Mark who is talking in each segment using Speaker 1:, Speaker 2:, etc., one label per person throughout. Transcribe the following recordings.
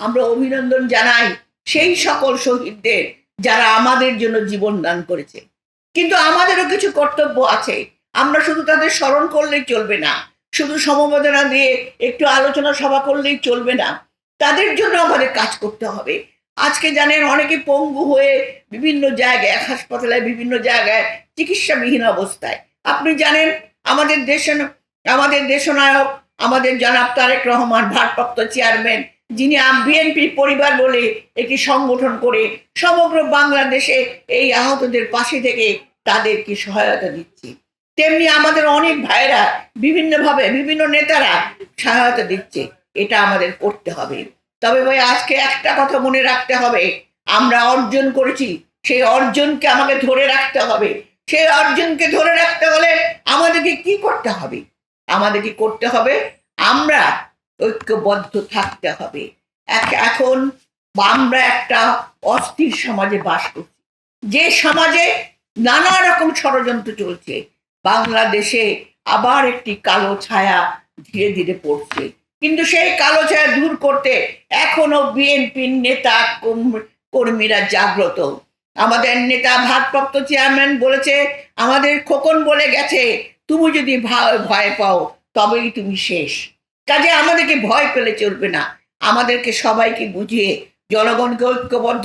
Speaker 1: আমরা অভিনন্দন জানাই সেই সকল শহীদদের যারা আমাদের জন্য জীবন দান করেছে। কিন্তু আমাদেরও কিছু কর্তব্য আছে। আমরা শুধু তাদের স্মরণ করলেই চলবে না, শুধু সমবেদনা দিয়ে একটু আলোচনা সভা করলেই চলবে না, তাদের জন্য আমাদের কাজ করতে হবে। আজকে জানেন অনেকে পঙ্গু হয়ে বিভিন্ন জায়গায় হাসপাতালে বিভিন্ন জায়গায় চিকিৎসাবিহীন অবস্থায়। আপনি জানেন আমাদের আমাদের দেশনায়ক আমাদের জনাব তারেক রহমান ভারপ্রাপ্ত চেয়ারম্যান, যিনি বিএনপি পরিবার বলে একটি সংগঠন করে সমগ্র বাংলাদেশে এই আহতদের পাশে থেকে তাদেরকে সহায়তা দিচ্ছে। তেমনি আমাদের অনেক ভাইরা বিভিন্নভাবে বিভিন্ন নেতারা সহায়তা দিচ্ছে। এটা আমাদের করতে হবে। তবে ভাই আজকে একটা কথা মনে রাখতে হবে, আমরা অর্জন করেছি, সেই অর্জনকে আমাকে ধরে রাখতে হবে। সেই অর্জনকে ধরে রাখতে হলে আমাদেরকে কি করতে হবে? আমাদেরকে করতে হবে আমরা ঐক্যবদ্ধ থাকতে হবে। এখন আমরা একটা অস্থির সমাজে বাস করছি, যে সমাজে নানা রকম ষড়যন্ত্র চলছে। বাংলাদেশে আবার একটি কালো ছায়া ধীরে ধীরে পড়ছে, কিন্তু সেই কালো ছায়া দূর করতে এখনো বিএনপির নেতা কর্মীরা জাগ্রত। আমাদের নেতা ভারপ্রাপ্ত চেয়ারম্যান বলেছে, আমাদের খোকন বলে গেছে, তুমি যদি ভয় পাও তবেই তুমি শেষ। কাজে আমাদেরকে ভয় পেলে চলবে না, আমাদেরকে সবাইকে বুঝিয়ে জনগণকে ঐক্যবদ্ধ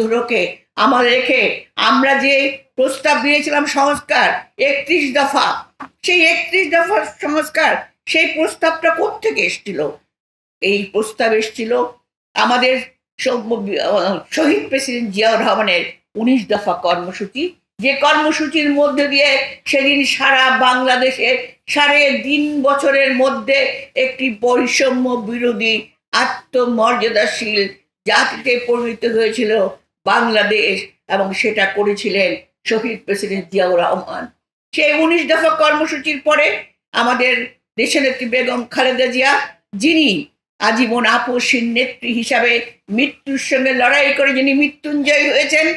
Speaker 1: রেখে আমরা যে প্রস্তাব দিয়েছিলাম সংস্কার 31 দফা, সেই 31 দফার সংস্কার, সেই প্রস্তাবটা কোত্থেকে এসেছিল? এই প্রস্তাব এসেছিল আমাদের শহীদ প্রেসিডেন্ট জিয়াউর রহমানের 19 দফা কর্মসূচি, যে কর্মসূচির মধ্যে দিয়ে সেদিন সারা বাংলাদেশে 3.5 বছরের মধ্যে একটি বৈষম্য বিরোধী আত্মমর্যাদাশীল জাতিতে পরিণত হয়েছিল বাংলাদেশ, এবং সেটা করেছিলেন শহীদ প্রেসিডেন্ট জিয়াউর রহমান। সেই 19 দফা কর্মসূচির পরে আমাদের দেশনেত্রী বেগম খালেদা জিয়া, যিনি আজীবন আপসহীন নেত্রী হিসাবে মৃত্যুর সঙ্গে লড়াই করে যিনি মৃত্যুঞ্জয় হয়েছেন,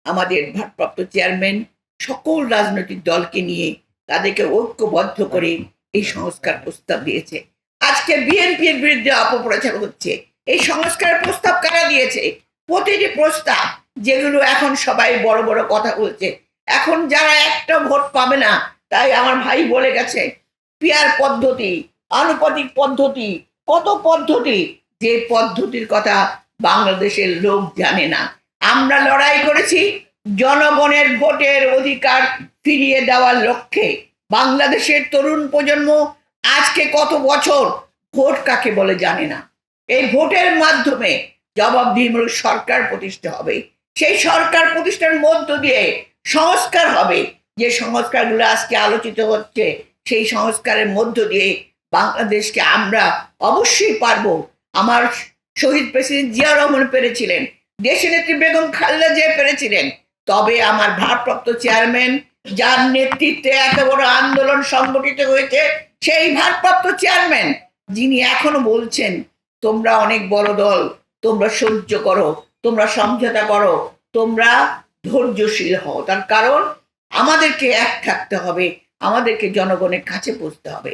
Speaker 1: আমাদের ভারপ্রাপ্ত চেয়ারম্যান সকল রাজনৈতিক দলকে নিয়ে তাদেরকে ঐক্যবদ্ধ করে এই সংস্কার প্রস্তাব দিয়েছে। আজকে বিএনপির বিরুদ্ধে অপপ্রচার হচ্ছে। এই সংস্কার প্রস্তাব কারা দিয়েছে? প্রতিটি প্রস্তাব, যেগুলো এখন সবাই বড় বড় কথা বলছে, এখন যারা একটা ভোট পাবে না, তাই আমার ভাই বলে গেছে পিয়ার পদ্ধতি, আনুপাতিক পদ্ধতি, কত পদ্ধতি, যে পদ্ধতির কথা বাংলাদেশের লোক জানে না। আমরা লড়াই করেছি জনগণের ভোটের অধিকার ফিরিয়ে দেওয়ার লক্ষ্যে। বাংলাদেশের তরুণ প্রজন্ম আজকে কত বছর ভোট কাকে বলে জানে না। এই ভোটের মাধ্যমে জবাবদিহিমূলক সরকার প্রতিষ্ঠা হবে। সেই সরকার প্রতিষ্ঠার মধ্য দিয়ে সংস্কার হবে, যে সংস্কারগুলো আজকে আলোচিত হচ্ছে, সেই সংস্কারের মধ্য দিয়ে বাংলাদেশকে আমরা অবশ্যই পারবো। আমার শহীদ প্রেসিডেন্ট জিয়াউর রহমান পেরেছিলেন, দেশনেত্রী বেগম খালেদা জিয়া পেরেছিলেন, তবে আমার ভারপ্রাপ্ত চেয়ারম্যান, যার নেতৃত্বে এত বড় আন্দোলন সংগঠিত হয়েছে, সেই ভারপ্রাপ্ত চেয়ারম্যান যিনি এখনো বলছেন তোমরা অনেক বড় দল, তোমরা সহ্য করো, তোমরা সমঝোতা করো, তোমরা ধৈর্যশীল হও। তার কারণ আমাদেরকে এক থাকতে হবে, আমাদেরকে জনগণের কাছে পৌঁছতে হবে।